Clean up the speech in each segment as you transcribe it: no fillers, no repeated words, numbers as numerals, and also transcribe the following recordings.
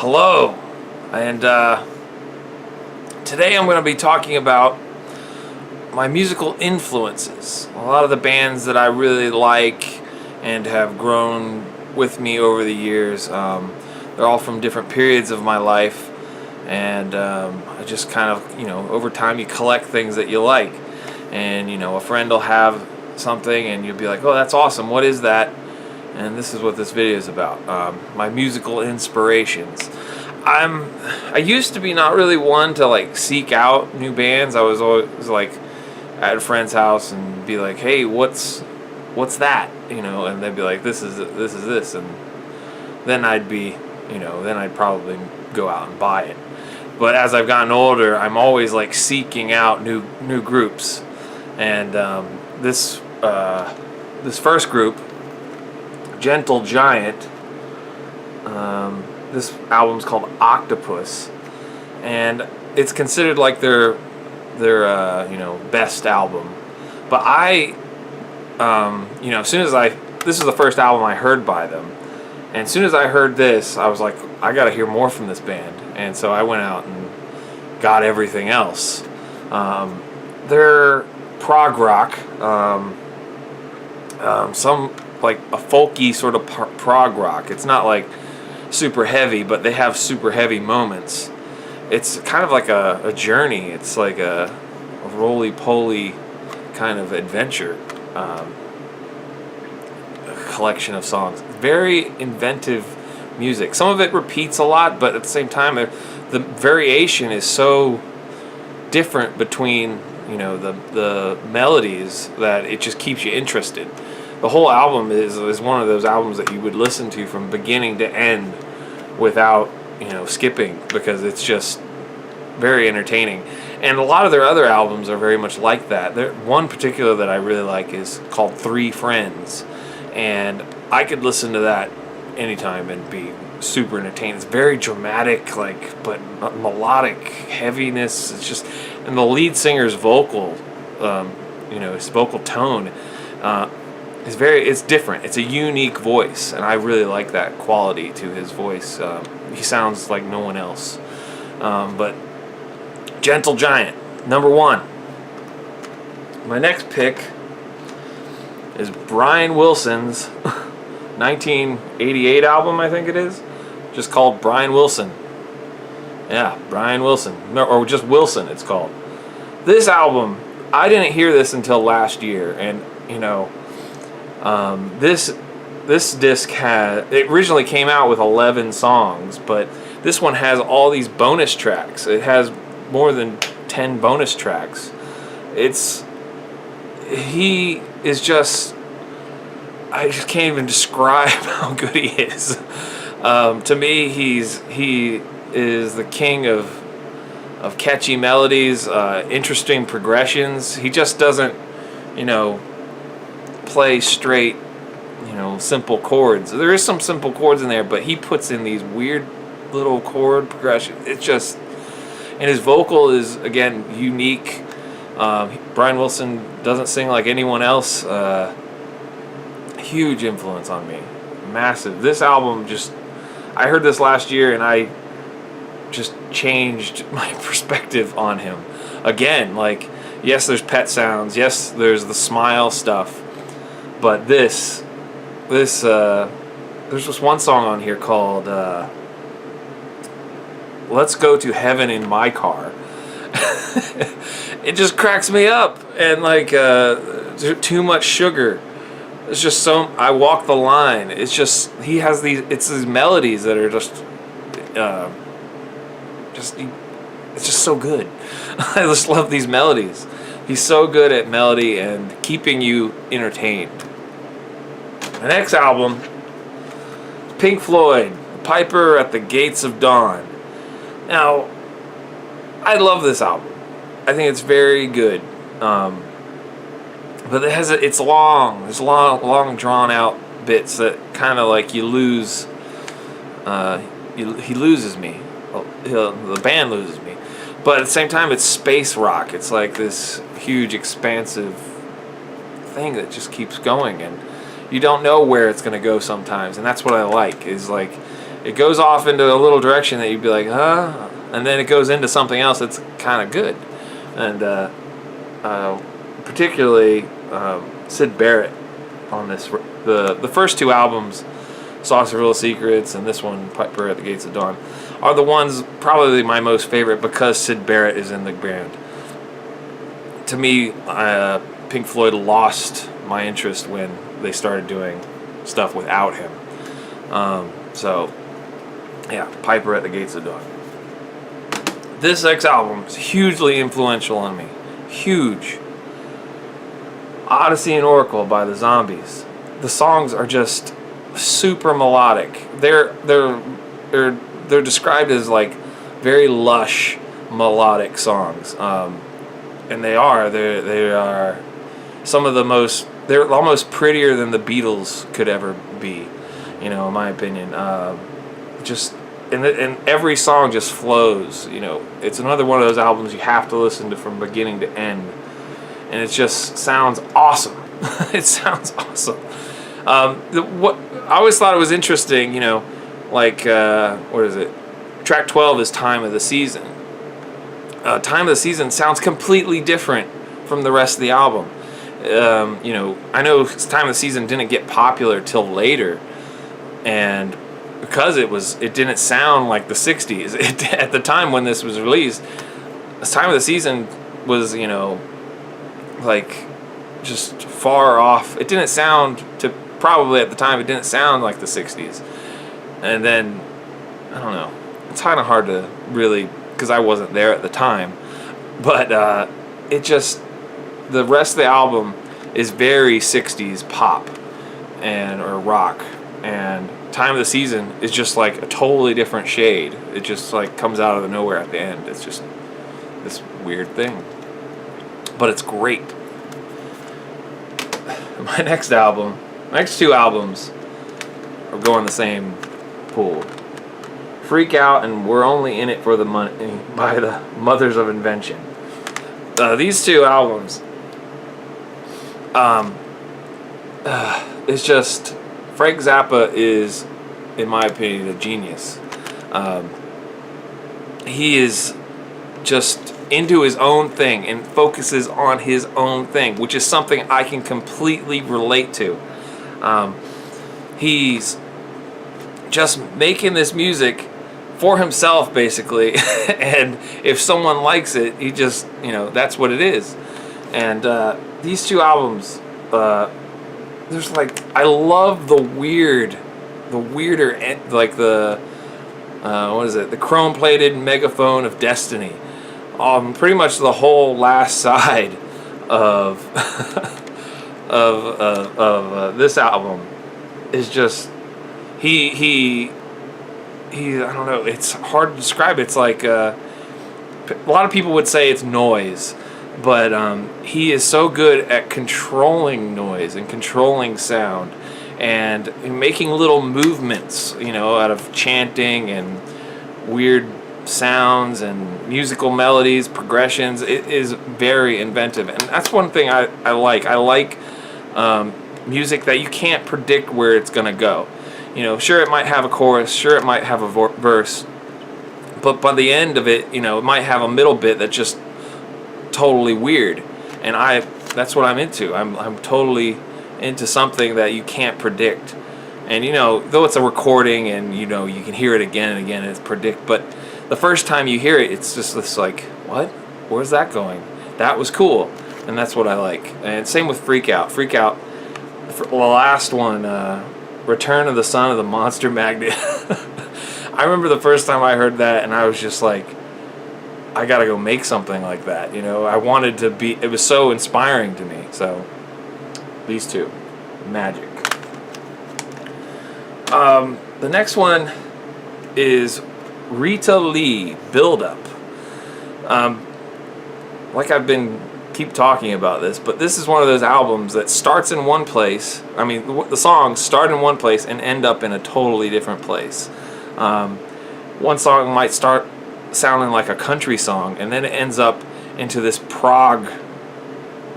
Hello, and today I'm going to be talking about my musical influences. A lot of the bands that I really like and have grown with me over the years, they're all from different periods of my life, and I just kind of, over time you collect things that you like, and a friend will have something and you'll be like, oh, that's awesome, what is that? And this is what this video is about. My musical inspirations. I used to be not really one to seek out new bands. I was always at a friend's house and be like, hey, what's that? And they'd be like, this is this, and then I'd probably go out and buy it. But as I've gotten older, I'm always seeking out new groups, and this first group, Gentle Giant, this album's called Octopus, and it's considered their best album. But as soon as this is the first album I heard by them, and as soon as I heard this, I was like, I gotta hear more from this band, and so I went out and got everything else. They're prog rock, some a folky sort of prog rock. It's not super heavy, but they have super heavy moments. It's kind of like a journey. It's like a roly-poly kind of adventure, a collection of songs. Very inventive music. Some of it repeats a lot, but at the same time, the variation is so different between the melodies that it just keeps you interested. The whole album is one of those albums that you would listen to from beginning to end without skipping, because it's just very entertaining. And a lot of their other albums are very much like that. One particular that I really like is called Three Friends, and I could listen to that anytime and be super entertained. It's very dramatic, but melodic heaviness. It's just, and the lead singer's vocal, his vocal tone, it's different. It's a unique voice, and I really like that quality to his voice. He sounds like no one else. But Gentle Giant, number one. My next pick is Brian Wilson's 1988 album, I think it is, just called Brian Wilson. Yeah, Brian Wilson, or just Wilson it's called. This album, I didn't hear this until last year, and this disc it originally came out with 11 songs, but this one has all these bonus tracks. It has more than 10 bonus tracks. He is just, I just can't even describe how good he is. To me, he is the king of catchy melodies, interesting progressions. He just doesn't, play straight, simple chords. There is some simple chords in there, but he puts in these weird little chord progressions. It's just, and his vocal is, again, unique. Brian Wilson doesn't sing like anyone else. Huge influence on me. Massive. This album I heard this last year, and I just changed my perspective on him. Again, yes, there's Pet Sounds. Yes, there's the Smile stuff. But there's just one song on here called Let's Go to Heaven in My Car. It just cracks me up. And Too Much Sugar. It's just I Walk the Line. It's just, he has these melodies that are it's just so good. I just love these melodies. He's so good at melody and keeping you entertained. The next album, Pink Floyd, Piper at the Gates of Dawn. Now, I love this album. I think it's very good. But it's long. There's long drawn out bits that kind of you lose. He loses me. The band loses me. But at the same time, it's space rock. It's this huge, expansive thing that just keeps going, and you don't know where it's going to go sometimes, and that's what I like, is it goes off into a little direction that you'd be like, huh? And then it goes into something else that's kind of good. And particularly Syd Barrett on this. The first two albums, Saucerville Secrets and this one, Piper at the Gates of Dawn, are the ones probably my most favorite because Syd Barrett is in the band. To me, Pink Floyd lost my interest when they started doing stuff without him. So, yeah, Piper at the Gates of Dawn. This next album is hugely influential on me. Huge. Odyssey and Oracle by the Zombies. The songs are just super melodic. They're described as like very lush melodic songs, and they are some of the most. They're almost prettier than the Beatles could ever be, in my opinion. And every song just flows. It's another one of those albums you have to listen to from beginning to end, and it just sounds awesome. It sounds awesome. What I always thought it was interesting, what is it? Track 12 is Time of the Season. Time of the Season sounds completely different from the rest of the album. I know Time of the Season didn't get popular till later, and because it didn't sound like the 60s. At the time when this was released, Time of the Season was, like just far off. It didn't sound probably at the time, it didn't sound like the 60s. And then, I don't know, it's kind of hard to really, because I wasn't there at the time, but the rest of the album is very 60s pop or rock, and Time of the Season is just like a totally different shade. It just like comes out of the nowhere at the end. It's just this weird thing, but it's great. My next two albums are going the same pool. Freak Out and We're Only in It for the Money by the Mothers of Invention. These two albums, it's just, Frank Zappa is, in my opinion, a genius. He is just into his own thing and focuses on his own thing, which is something I can completely relate to. He's just making this music for himself, basically, and if someone likes it, he just, that's what it is. And these two albums, there's like, I love the weirder, like the the chrome-plated megaphone of Destiny. Pretty much the whole last side of this album is just he I don't know, it's hard to describe. It's like a lot of people would say it's noise, but he is so good at controlling noise and controlling sound and making little movements, out of chanting and weird sounds and musical melodies, progressions. It is very inventive, and that's one thing I like. I like music that you can't predict where it's gonna go. Sure, it might have a chorus, sure, it might have a verse, but by the end of it, it might have a middle bit that's just totally weird, and that's what I'm into. I'm totally into something that you can't predict. And though it's a recording and you can hear it again and again, it's but the first time you hear it, it's just this like, what? Where's that going? That was cool. And that's what I like. And same with Freak Out. Freak Out, the last one, Return of the Son of the Monster Magnet. I remember the first time I heard that, and I was just like, I gotta go make something like that. I wanted to be, it was so inspiring to me. So, these two, magic. The next one is Rita Lee, Build Up. Like I've been keep talking about this, but this is one of those albums that starts in one place. I mean, the songs start in one place and end up in a totally different place. One song might start sounding like a country song, and then it ends up into this prog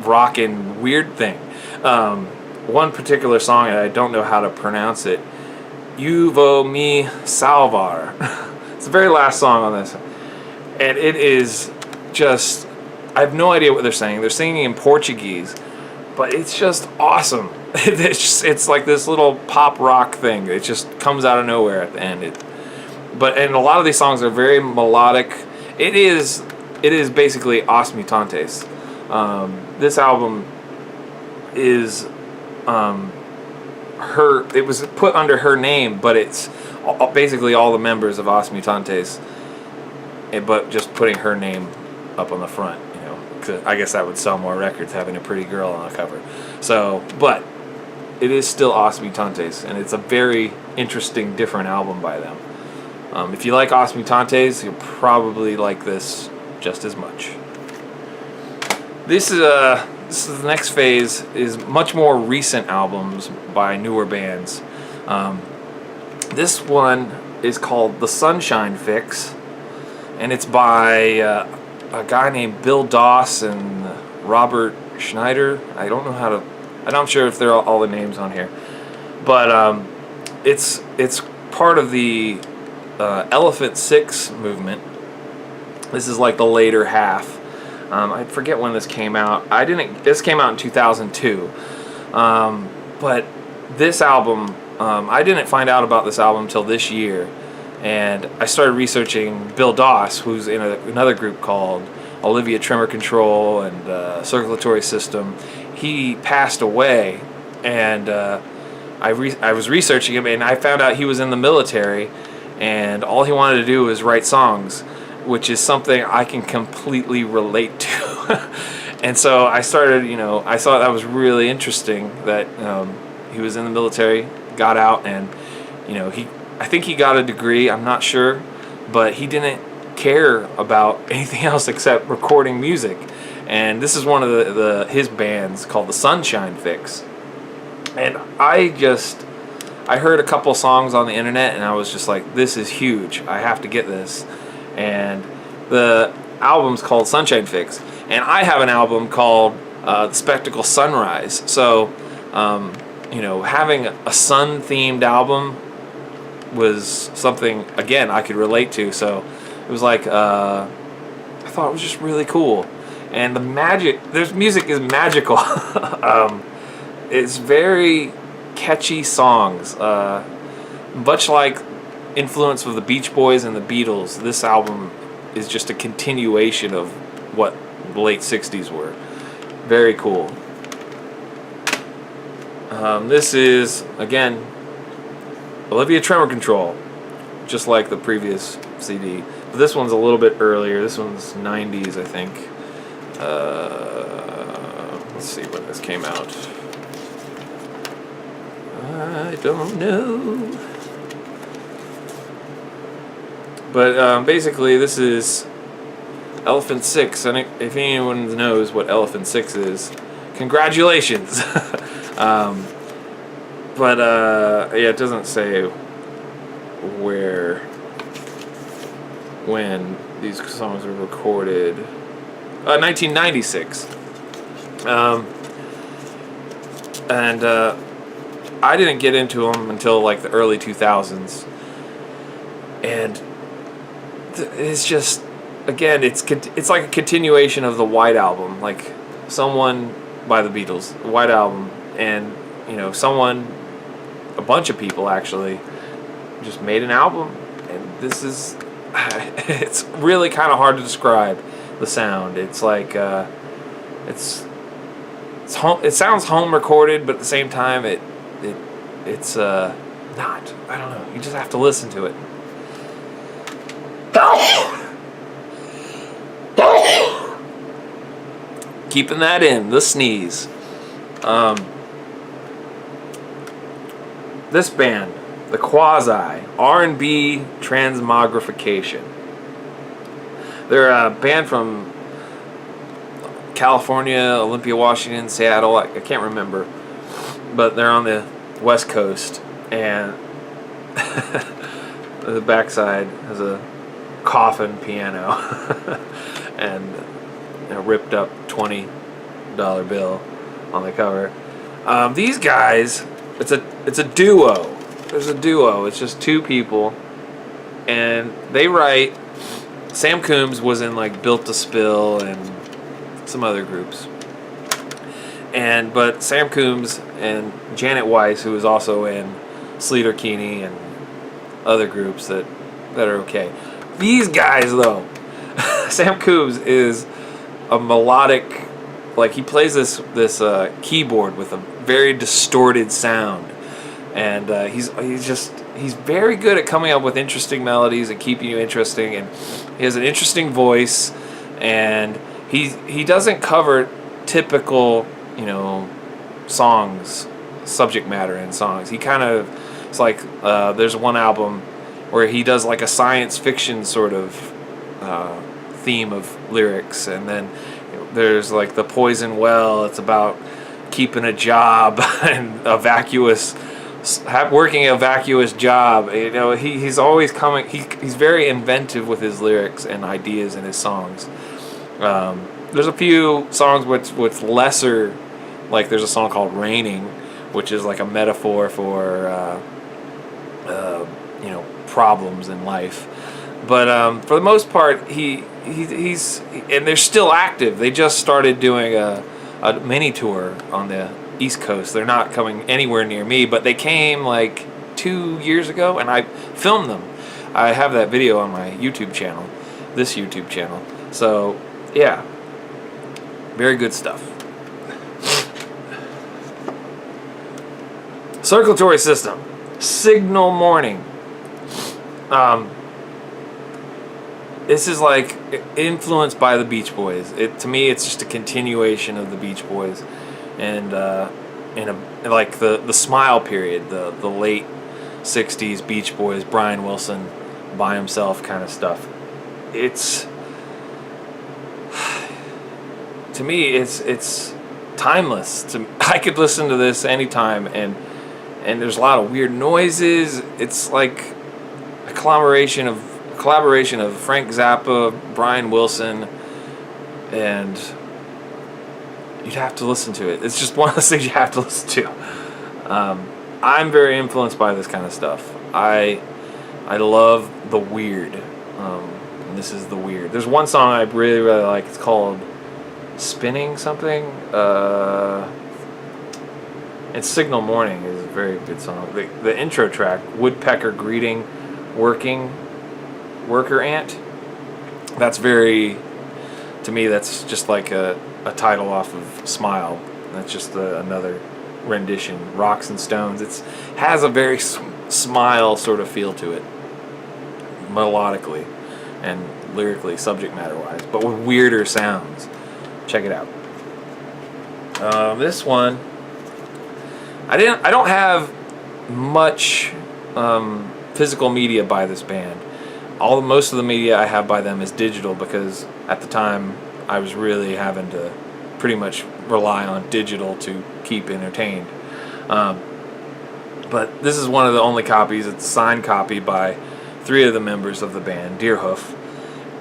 rockin' weird thing. One particular song, and I don't know how to pronounce it, Uvo Mi Salvar. It's the very last song on this. And it is just, I have no idea what they're saying. They're singing in Portuguese, but it's just awesome. It's like this little pop rock thing. It just comes out of nowhere at the end. And a lot of these songs are very melodic. It is basically Os Mutantes. This album is her. It was put under her name, but it's basically all the members of Os Mutantes, but just putting her name up on the front. You know, 'cause I guess that would sell more records, having a pretty girl on the cover. So, but it is still Os Mutantes, and it's a very interesting, different album by them. If you like Os Mutantes, you'll probably like this just as much. This is the next phase is much more recent albums by newer bands. This one is called The Sunshine Fix, and it's by a guy named Bill Dawson, Robert Schneider. I don't know how to. I'm not sure if they're all the names on here, but it's part of the Elephant Six movement. This is like the later half. I forget when this came out. This came out in 2002, but this album, I didn't find out about this album until this year, and I started researching Bill Doss, who's in another group called Olivia Tremor Control and Circulatory System. He passed away, and I was researching him, and I found out he was in the military, and all he wanted to do was write songs, which is something I can completely relate to. And so I started, I thought that was really interesting that he was in the military, got out, and I think he got a degree, I'm not sure, but he didn't care about anything else except recording music. And this is one of his bands called The Sunshine Fix. And I heard a couple songs on the internet, and I was just like, this is huge, I have to get this. And the album's called Sunshine Fix, and I have an album called The Spectacle Sunrise. So having a sun themed album was something, again, I could relate to. So it was like I thought it was just really cool. And music is magical. It's very catchy songs, much like influence of the Beach Boys and the Beatles. This album is just a continuation of what the late 60s were. Very cool. This is, again, Olivia Tremor Control, just like the previous CD. But this one's a little bit earlier. This one's 90s, I think. Let's see when this came out. I don't know. But basically, this is Elephant Six, and if anyone knows what Elephant Six is, congratulations. It doesn't say when these songs were recorded. 1996. I didn't get into them until like the early 2000s, and it's just, again, it's like a continuation of the White Album, like Someone by the Beatles, the White Album, and a bunch of people actually just made an album, and this is, it's really kind of hard to describe the sound. It's like it sounds home recorded, but at the same time it's not. I don't know. You just have to listen to it. Keeping that in, the sneeze. This band, the Quasi, R&B Transmogrification. They're a band from California, Olympia, Washington, Seattle, I can't remember. But they're on the West Coast, and the backside has a coffin piano and a ripped up $20 bill on the cover. These guys, it's a duo. there's a duo. It's just two people, and they write. Sam Coombs was in like Built to Spill and some other groups, but Sam Coombs and Janet Weiss, who was also in Sleater Kinney and other groups that are okay. These guys though, Sam Coombs is a melodic, like he plays this keyboard with a very distorted sound, and he's very good at coming up with interesting melodies and keeping you interesting, and he has an interesting voice, and he doesn't cover typical, songs, subject matter in songs. He kind of, it's like there's one album where he does like a science fiction sort of theme of lyrics, and then there's like The Poison Well. It's about keeping a job and working a vacuous job. He's always coming. He's very inventive with his lyrics and ideas in his songs. There's a few songs with lesser, like there's a song called Raining, which is like a metaphor for problems in life. But for the most part, he's and they're still active. They just started doing a mini tour on the East Coast. They're not coming anywhere near me, but they came like 2 years ago, and I filmed them. I have that video on my YouTube channel, this YouTube channel. So yeah, very good stuff. Circulatory System, Signal Morning. This is like influenced by the Beach Boys. To me, it's just a continuation of the Beach Boys, and like the Smile period, the late '60s Beach Boys, Brian Wilson by himself kind of stuff. It's, to me, it's timeless. I could listen to this anytime, and there's a lot of weird noises. It's like a collaboration of Frank Zappa, Brian Wilson, and you'd have to listen to it. It's just one of those things you have to listen to. I'm very influenced by this kind of stuff. I love the weird. And this is the weird. There's one song I really, really like. It's called Spinning something. And Signal Morning is a very good song. The intro track, Woodpecker Greeting Worker Ant. That's very, to me, that's just like a title off of Smile. That's just another rendition. Rocks and Stones. It has a very Smile sort of feel to it, melodically and lyrically, subject matter wise, but with weirder sounds. Check it out. This one, I don't have much physical media by this band. Most of the media I have by them is digital, because at the time I was really having to pretty much rely on digital to keep entertained. But this is one of the only copies. It's a signed copy by 3 of the members of the band, Deerhoof.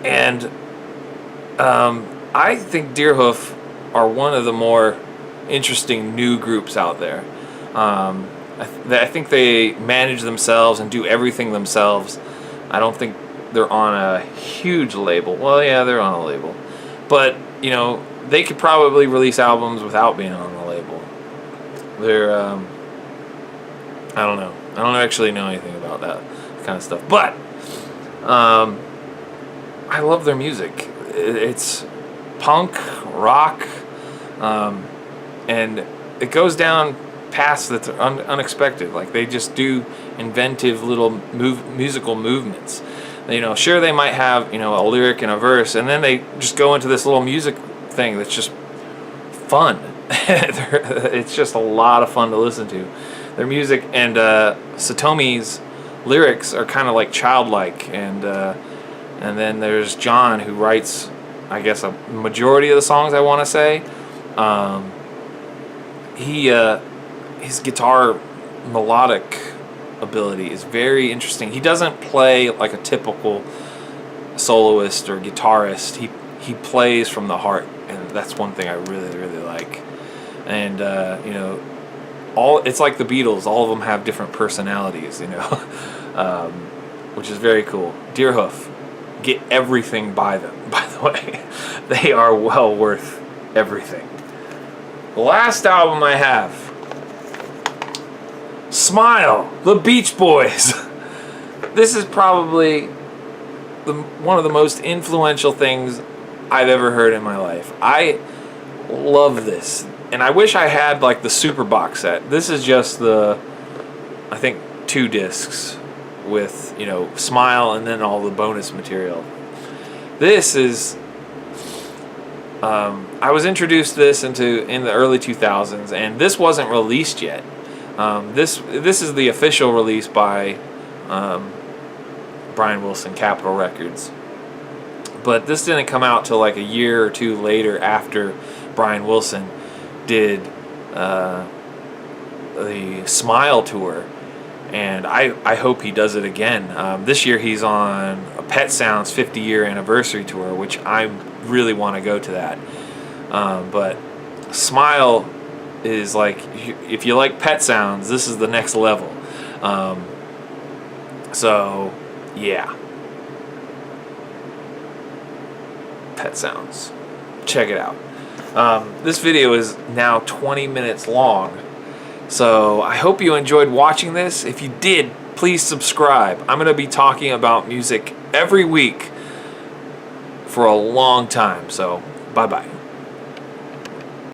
And I think Deerhoof are one of the more interesting new groups out there. I think they manage themselves and do everything themselves. I don't think they're on a huge label. Well, yeah, they're on a label. But, they could probably release albums without being on a label. They're, I don't know. I don't actually know anything about that kind of stuff. But, I love their music. It's punk, rock, and it goes down paths that are unexpected. Like, they just do inventive little musical movements. Sure, they might have, a lyric and a verse, and then they just go into this little music thing that's just fun. It's just a lot of fun to listen to. Their music, and Satomi's lyrics are kind of like childlike, and then there's John, who writes, I guess, a majority of the songs, I want to say. His guitar melodic ability is very interesting. He doesn't play like a typical soloist or guitarist. He plays from the heart, and that's one thing I really, really like. And it's like the Beatles. All of them have different personalities, you know, which is very cool. Deerhoof, get everything by them. By the way, they are well worth everything. The last album I have, Smile, the Beach Boys. This is probably one of the most influential things I've ever heard in my life. I love this. And I wish I had like the super box set. This is just the, I think, 2 discs with, you know, Smile and then all the bonus material. This is, I was introduced to this in the early 2000s, and this wasn't released yet. This is the official release by Brian Wilson, Capitol Records. But this didn't come out till like a year or 2 later after Brian Wilson did the Smile tour, and I hope he does it again. This year he's on a Pet Sounds 50-year anniversary tour, which I really want to go to that. But Smile is like, if you like Pet Sounds, this is the next level. So yeah, Pet Sounds, check it out. This video is now 20 minutes long, so I hope you enjoyed watching this. If you did, please subscribe. I'm going to be talking about music every week for a long time, so bye-bye.